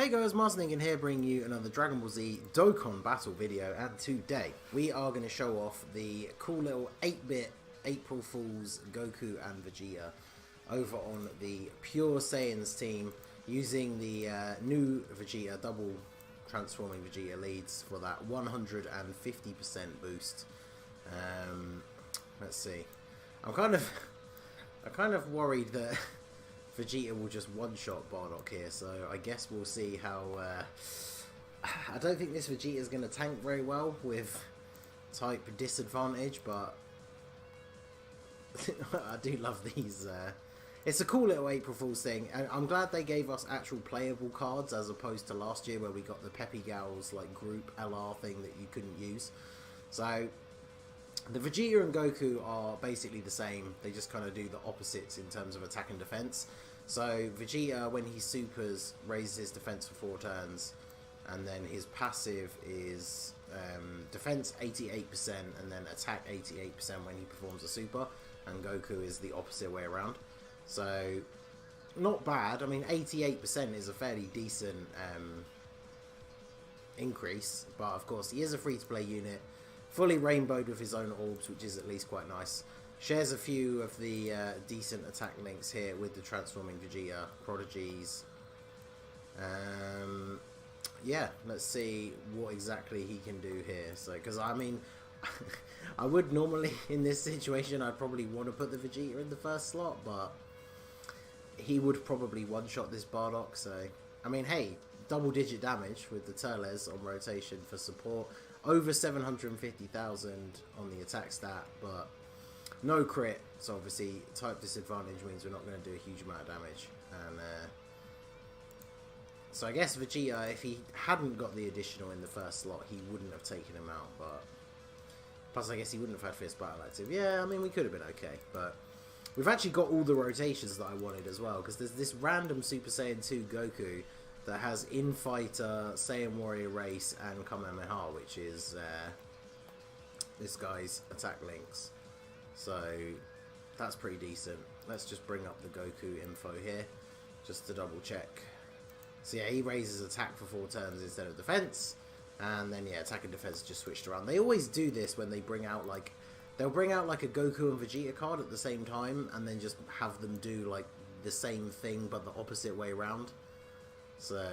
Hey guys, Ningen here bringing you another Dragon Ball Z Dokkan battle video, and today we are going to show off the cool little 8-bit April Fool's Goku and Vegeta over on the Pure Saiyans team using the new Vegeta double transforming Vegeta leads for that 150% boost. Let's see. I'm kind of worried that Vegeta will just one-shot Bardock here, so I guess we'll see how... I don't think this Vegeta is going to tank very well with type disadvantage, but I do love these. It's a cool little April Fool's thing, and I'm glad they gave us actual playable cards as opposed to last year where we got the Peppy Gals like group LR thing that you couldn't use. So the Vegeta and Goku are basically the same, they just kind of do the opposites in terms of attack and defense. So Vegeta, when he supers, raises his defense for 4 turns, and then his passive is defense 88% and then attack 88% when he performs a super, and Goku is the opposite way around. So not bad. I mean, 88% is a fairly decent increase, but of course he is a free-to-play unit, fully rainbowed with his own orbs, which is at least quite nice. Shares a few of the decent attack links here with the transforming Vegeta, prodigies. Yeah, let's see what exactly he can do here. So, because I mean, I would normally in this situation, I'd probably want to put the Vegeta in the first slot, but he would probably one-shot this Bardock. So, I mean, hey, double-digit damage with the Turles on rotation for support. Over 750,000 on the attack stat, but no crit. So obviously type disadvantage means we're not going to do a huge amount of damage. And so I guess Vegeta, if he hadn't got the additional in the first slot, he wouldn't have taken him out. But plus I guess he wouldn't have had Fierce Battle Active. Yeah, I mean, we could have been okay. But we've actually got all the rotations that I wanted as well, because there's this random Super Saiyan 2 Goku that has Infighter, Saiyan Warrior Race, and Kamehameha, which is this guy's attack links. So that's pretty decent. Let's just bring up the Goku info here, just to double check. So yeah, he raises attack for 4 turns instead of defense, and then yeah, attack and defense just switched around. They always do this when they bring out like, they'll bring out like a Goku and Vegeta card at the same time, and then just have them do like the same thing but the opposite way around. So,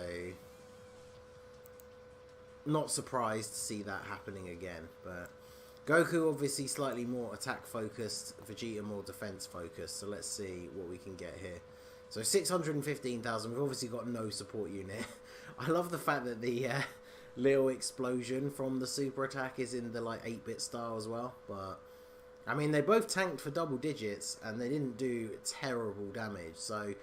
not surprised to see that happening again. But Goku obviously slightly more attack focused, Vegeta more defense focused. So let's see what we can get here. So 615,000, we've obviously got no support unit. I love the fact that the little explosion from the super attack is in the like 8-bit style as well. But I mean, they both tanked for double digits and they didn't do terrible damage. So,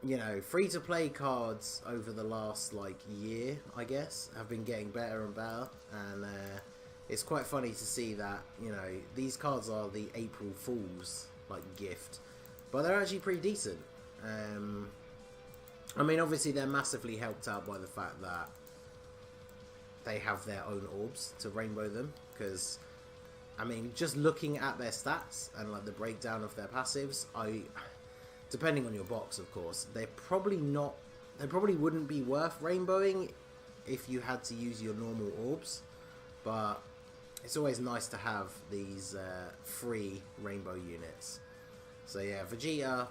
you know, free-to-play cards over the last, like, year, I guess, have been getting better and better, and it's quite funny to see that, you know, these cards are the April Fool's, like, gift, but they're actually pretty decent. I mean, obviously, they're massively helped out by the fact that they have their own orbs to rainbow them, because, I mean, just looking at their stats and, like, the breakdown of their passives, depending on your box, of course, they probably wouldn't be worth rainbowing if you had to use your normal orbs, but it's always nice to have these free rainbow units. So yeah, Vegeta,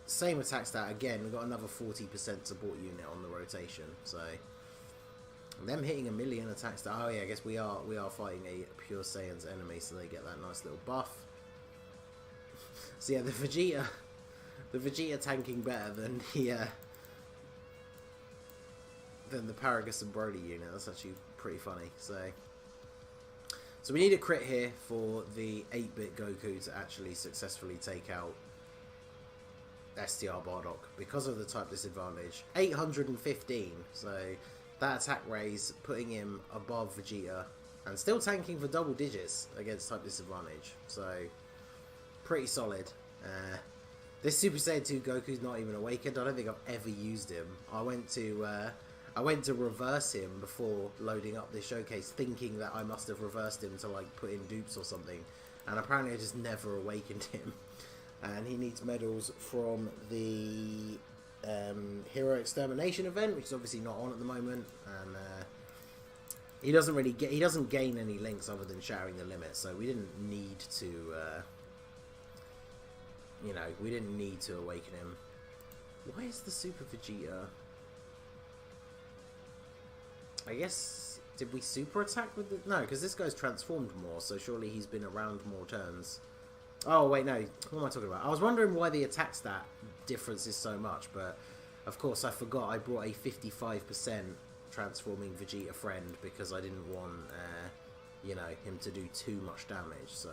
same attack stat again. We've got another 40% support unit on the rotation. So them hitting 1 million attack stat. Oh yeah, I guess we are fighting a Pure Saiyan's enemy, so they get that nice little buff. So yeah, the Vegeta tanking better than the Paragus and Broly unit. That's actually pretty funny. So we need a crit here for the 8-bit Goku to actually successfully take out STR Bardock because of the type disadvantage. 815. So that attack raise putting him above Vegeta and still tanking for double digits against type disadvantage. So pretty solid. This Super Saiyan 2 Goku's not even awakened. I don't think I've ever used him. I went to reverse him before loading up this showcase, thinking that I must have reversed him to like put in dupes or something, and apparently I just never awakened him. And he needs medals from the hero extermination event, which is obviously not on at the moment, and he doesn't gain any links other than shattering the limit, so we didn't need to we didn't need to awaken him. Why is the Super Vegeta? I guess, did we super attack with the... No, because this guy's transformed more, so surely he's been around more turns. Oh, wait, no. What am I talking about? I was wondering why the attack stat difference is so much, but of course I forgot I brought a 55% transforming Vegeta friend because I didn't want, him to do too much damage. So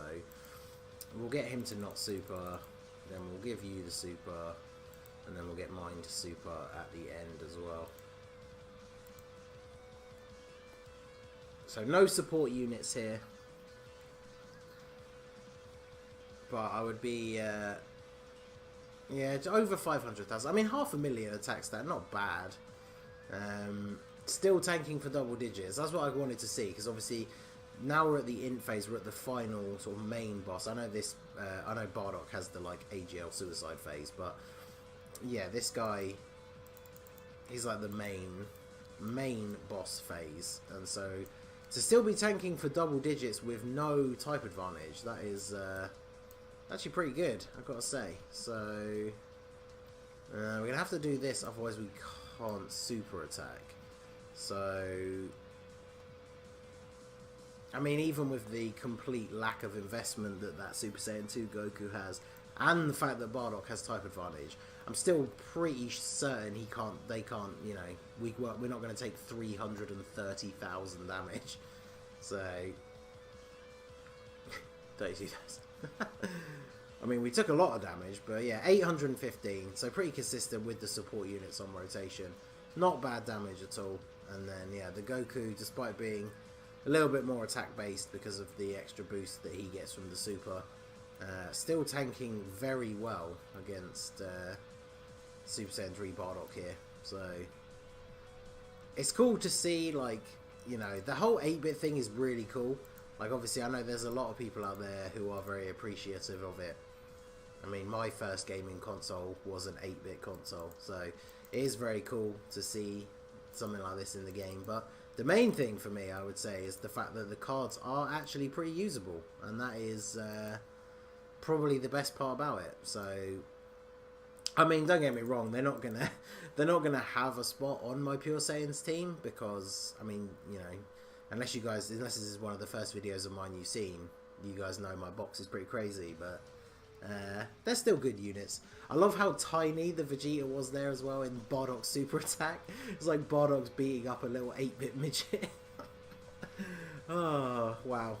we'll get him to not super, then we'll give you the super, and then we'll get mine to super at the end as well. So no support units here. But I would be, yeah, over 500,000. I mean, 500,000 attack stat, not bad. Still tanking for double digits. That's what I wanted to see, because obviously now we're at the int phase. We're at the final sort of main boss. I know this. I know Bardock has the like AGL suicide phase, but yeah, this guy, he's like the main boss phase, and so to still be tanking for double digits with no type advantage, that is actually pretty good, I've got to say. So we're gonna have to do this, otherwise we can't super attack. So I mean, even with the complete lack of investment that Super Saiyan 2 Goku has, and the fact that Bardock has type advantage, I'm still pretty certain they can't, we're not going to take 330,000 damage. So 32,000. I mean, we took a lot of damage, but yeah, 815, so pretty consistent with the support units on rotation. Not bad damage at all. And then, yeah, the Goku, despite being a little bit more attack based because of the extra boost that he gets from the super, still tanking very well against Super Saiyan 3 Bardock here. So it's cool to see, like, the whole 8-bit thing is really cool. Like, obviously I know there's a lot of people out there who are very appreciative of it. I mean, my first gaming console was an 8-bit console, so it is very cool to see something like this in the game. But the main thing for me, I would say, is the fact that the cards are actually pretty usable, and that is probably the best part about it. So I mean, don't get me wrong, they're not gonna have a spot on my Pure Saiyans team, because I mean, unless this is one of the first videos of mine you've seen, you guys know my box is pretty crazy, but they're still good units. I love how tiny the Vegeta was there as well in Bardock's super attack. It's like Bardock's beating up a little 8-bit midget. Oh, wow.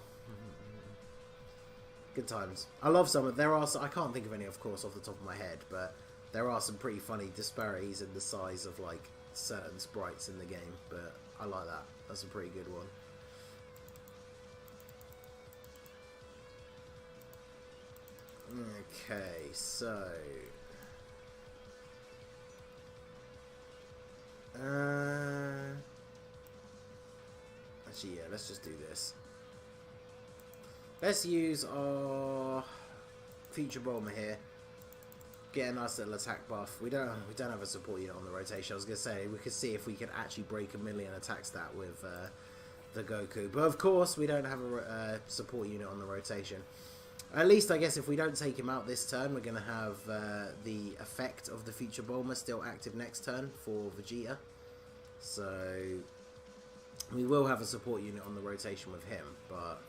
Good times. I love some of... I can't think of any, of course, off the top of my head, but there are some pretty funny disparities in the size of, like, certain sprites in the game, but I like that. That's a pretty good one. Okay, so actually, yeah, let's just do this. Let's use our Future Bomber here. Get a nice little attack buff. We don't have a support unit on the rotation. I was gonna say we could see if we could actually break 1,000,000 attack stat with the Goku, but of course we don't have a support unit on the rotation. At least, I guess, if we don't take him out this turn, we're going to have the effect of the Future Bomber still active next turn for Vegeta. So we will have a support unit on the rotation with him, but...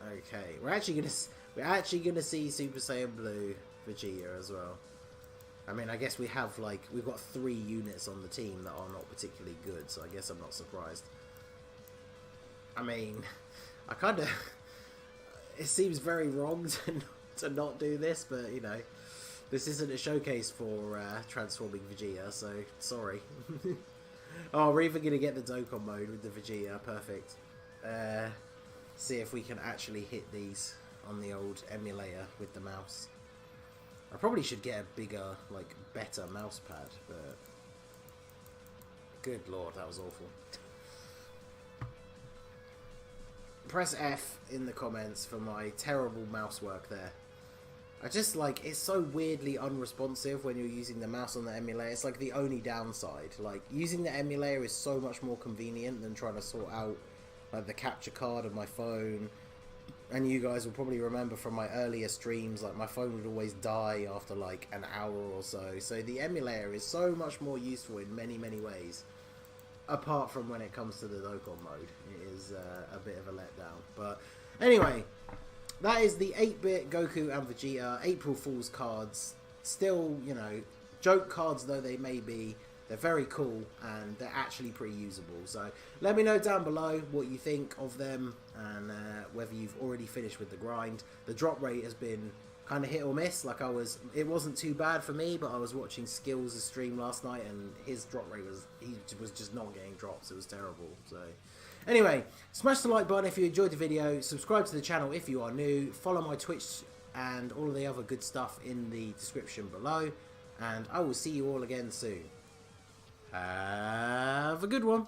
Okay, we're actually gonna see Super Saiyan Blue Vegeta as well. I mean, I guess we've got 3 units on the team that are not particularly good, so I guess I'm not surprised. I mean, it seems very wrong to not do this, but, this isn't a showcase for transforming Vegeta, so sorry. Oh, we're even going to get the Dokkan mode with the Vegeta, perfect. See if we can actually hit these on the old emulator with the mouse. I probably should get a bigger, better mouse pad, but... Good lord, that was awful. Press F in the comments for my terrible mouse work there. I just like, it's so weirdly unresponsive when you're using the mouse on the emulator. It's like the only downside. Like, using the emulator is so much more convenient than trying to sort out like the capture card of my phone. And you guys will probably remember from my earlier streams, like my phone would always die after like an hour or so. So the emulator is so much more useful in many, many ways. Apart from when it comes to the Dokkan mode. It is a bit of a letdown. But anyway, that is the 8-bit Goku and Vegeta April Fool's cards. Still, you know, joke cards though they may be, they're very cool and they're actually pretty usable. So let me know down below what you think of them and whether you've already finished with the grind. The drop rate has been kind of hit or miss. Like it wasn't too bad for me, but I was watching Skills' stream last night and his drop rate he was just not getting drops. It was terrible. So anyway, smash the like button if you enjoyed the video, subscribe to the channel if you are new, follow my Twitch and all of the other good stuff in the description below, and I will see you all again soon. Have a good one.